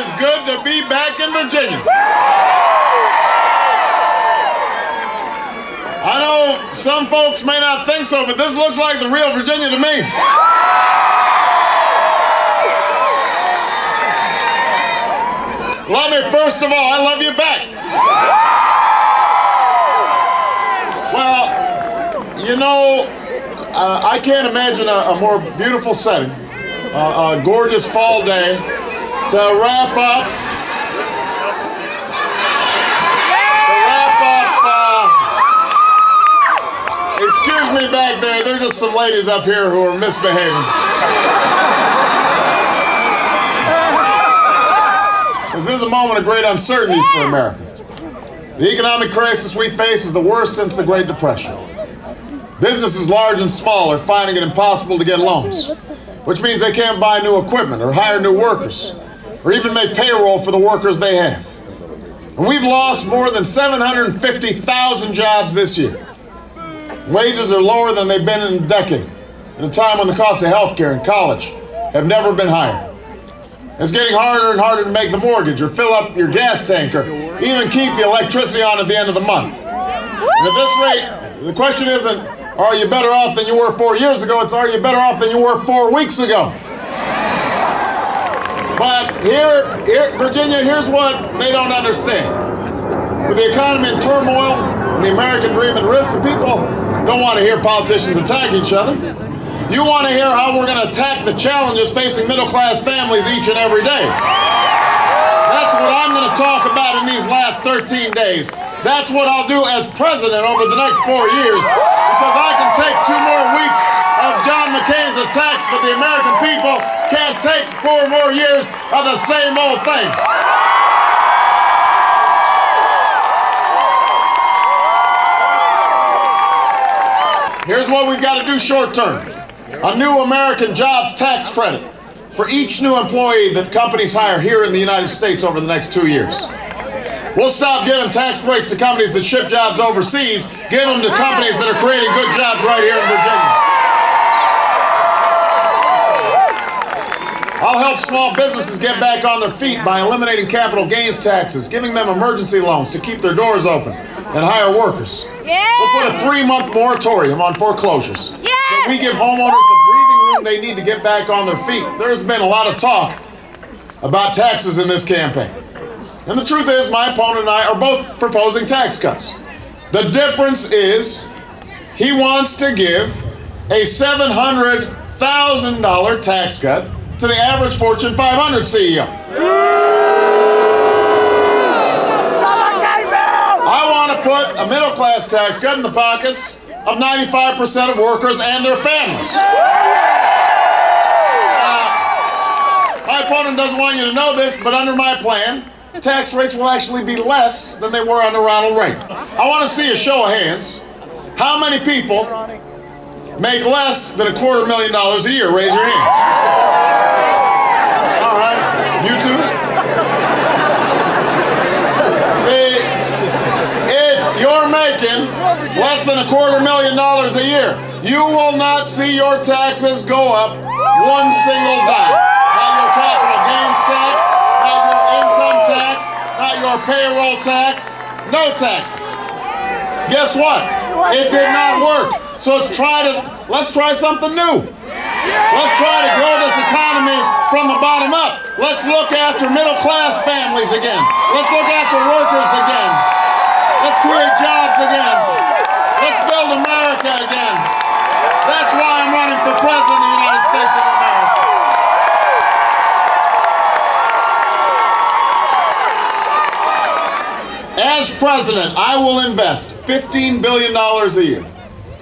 is good to be back in Virginia. I know some folks may not think so, but this looks like the real Virginia to me. Love me, first of all. I love you back. Well, you know, I can't imagine a more beautiful setting, a gorgeous fall day to wrap up. Excuse me back there, there are just some ladies up here who are misbehaving. This is a moment of great uncertainty for America. The economic crisis we face is the worst since the Great Depression. Businesses large and small are finding it impossible to get loans, which means they can't buy new equipment or hire new workers, or even make payroll for the workers they have. And we've lost more than 750,000 jobs this year. Wages are lower than they've been in a decade, at a time when the cost of health care and college have never been higher. It's getting harder and harder to make the mortgage or fill up your gas tank or even keep the electricity on at the end of the month. And at this rate, the question isn't, are you better off than you were 4 years ago? It's, are you better off than you were 4 weeks ago? But here, Virginia, here's what they don't understand. With the economy in turmoil and the American dream at risk, the people don't want to hear politicians attack each other. You want to hear how we're going to attack the challenges facing middle-class families each and every day. That's what I'm going to talk about in these last 13 days. That's what I'll do as president over the next 4 years, because I can take 2 more weeks of John McCain's attacks, but the American people can't take 4 more years of the same old thing. Here's what we've got to do short term. A new American jobs tax credit for each new employee that companies hire here in the United States over the next 2 years. We'll stop giving tax breaks to companies that ship jobs overseas, give them to companies that are creating good jobs right here in Virginia. I'll help small businesses get back on their feet by eliminating capital gains taxes, giving them emergency loans to keep their doors open and hire workers. We'll put a 3-month moratorium on foreclosures. So we give homeowners the breathing room they need to get back on their feet. There's been a lot of talk about taxes in this campaign. And the truth is, my opponent and I are both proposing tax cuts. The difference is, he wants to give a $700,000 tax cut to the average Fortune 500 CEO. I want to put a middle-class tax cut in the pockets of 95% of workers and their families. My opponent doesn't want you to know this, but under my plan, tax rates will actually be less than they were under Ronald Reagan. I want to see a show of hands. How many people make less than $250,000 a year? Raise your hands. All right, you too. If you're making less than $250,000 a year, you will not see your taxes go up one single dime. Not your capital gains tax, not your income tax, not your payroll tax, no taxes. Guess what? It did not work. So let's try something new. Let's try to grow this economy from the bottom up. Let's look after middle-class families again. Let's look after workers again. Let's create jobs again. Let's build America again. That's why I'm running for president of the United States of America. As president, I will invest $15 billion a year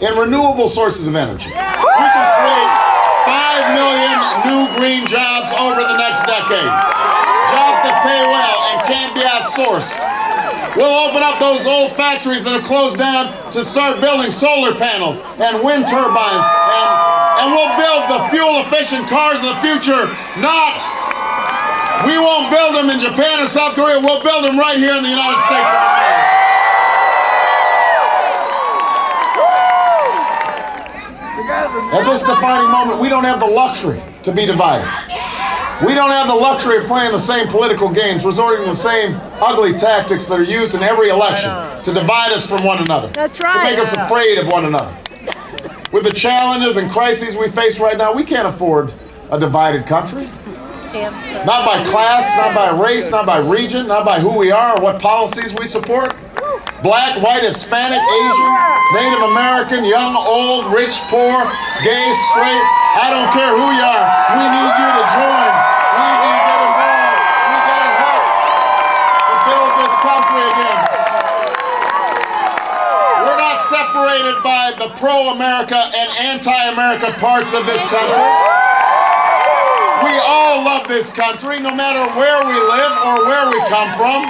in renewable sources of energy. We can create 5 million new green jobs over the next decade. Jobs that pay well and can't be outsourced. We'll open up those old factories that have closed down to start building solar panels and wind turbines, and we'll build the fuel-efficient cars of the future. We won't build them in Japan or South Korea, we'll build them right here in the United States of America. At this defining moment, we don't have the luxury to be divided. We don't have the luxury of playing the same political games, resorting to the same ugly tactics that are used in every election to divide us from one another. That's right. To make us afraid of one another. With the challenges and crises we face right now, we can't afford a divided country. Not by class, not by race, not by region, not by who we are or what policies we support. Black, white, Hispanic, Asian, Native American, young, old, rich, poor, gay, straight, I don't care who you are, we need you to join. We need you to get involved. We got to help to build this country again. We're not separated by the pro-America and anti-America parts of this country. We all love this country, no matter where we live or where we come from.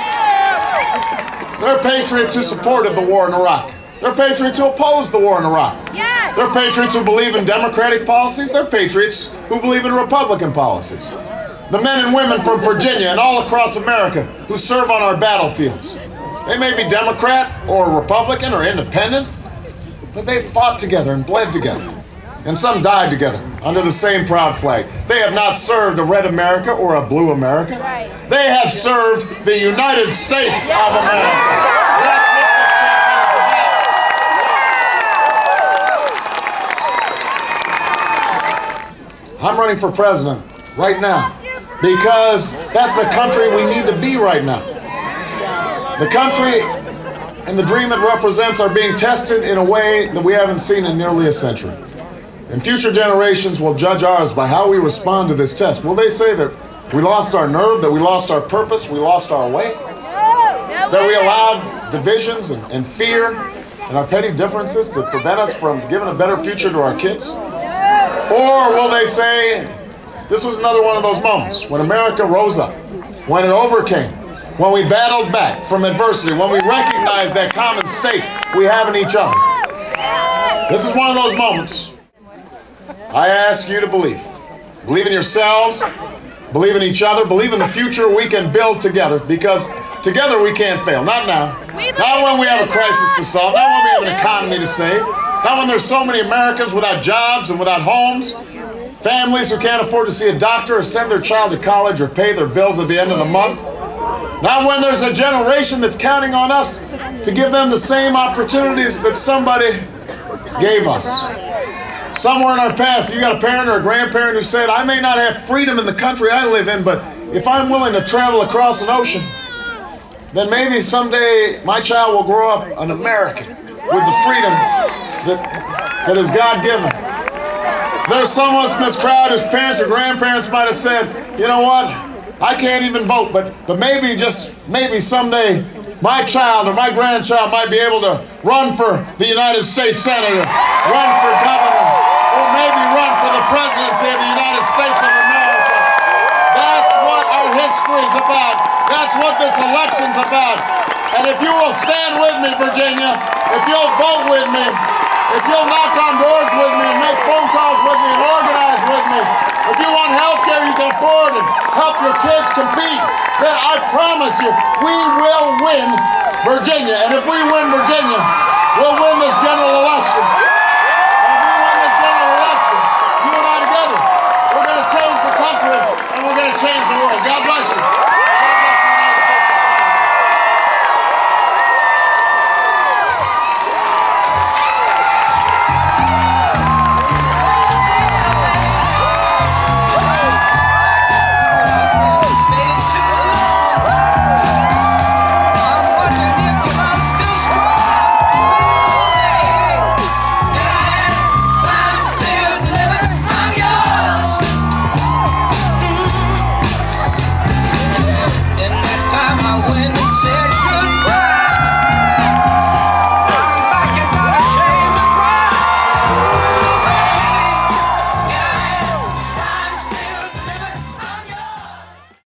There are patriots who supported the war in Iraq. There are patriots who opposed the war in Iraq. Yes. There are patriots who believe in democratic policies. There are patriots who believe in Republican policies. The men and women from Virginia and all across America who serve on our battlefields. They may be Democrat or Republican or independent, but they fought together and bled together. And some died together under the same proud flag. They have not served a red America or a blue America. Right. They have served the United States of America. That's what this campaign's about. I'm running for president right now because that's the country we need to be right now. The country and the dream it represents are being tested in a way that we haven't seen in nearly a century. And future generations will judge ours by how we respond to this test. Will they say that we lost our nerve, that we lost our purpose, we lost our way? That we allowed divisions and fear and our petty differences to prevent us from giving a better future to our kids? Or will they say, this was another one of those moments when America rose up, when it overcame, when we battled back from adversity, when we recognized that common stake we have in each other. This is one of those moments. I ask you to believe. Believe in yourselves, believe in each other, believe in the future we can build together, because together we can't fail. Not now. Not when we have a crisis to solve, not when we have an economy to save, not when there's so many Americans without jobs and without homes, families who can't afford to see a doctor or send their child to college or pay their bills at the end of the month. Not when there's a generation that's counting on us to give them the same opportunities that somebody gave us. Somewhere in our past, you got a parent or a grandparent who said, I may not have freedom in the country I live in, but if I'm willing to travel across an ocean, then maybe someday my child will grow up an American with the freedom that is God-given. There's some of us in this crowd whose parents or grandparents might have said, you know what, I can't even vote, but maybe, just maybe someday my child or my grandchild might be able to run for the United States Senator, run for governor, or maybe run for the presidency of the United States of America. That's what our history is about. That's what this election's about. And if you will stand with me, Virginia, if you'll vote with me, if you'll knock on doors with me and make phone calls with me and organize with me, if you want health care you can afford and help your kids compete, then I promise you, we will win Virginia. And if we win Virginia, we'll win this general election.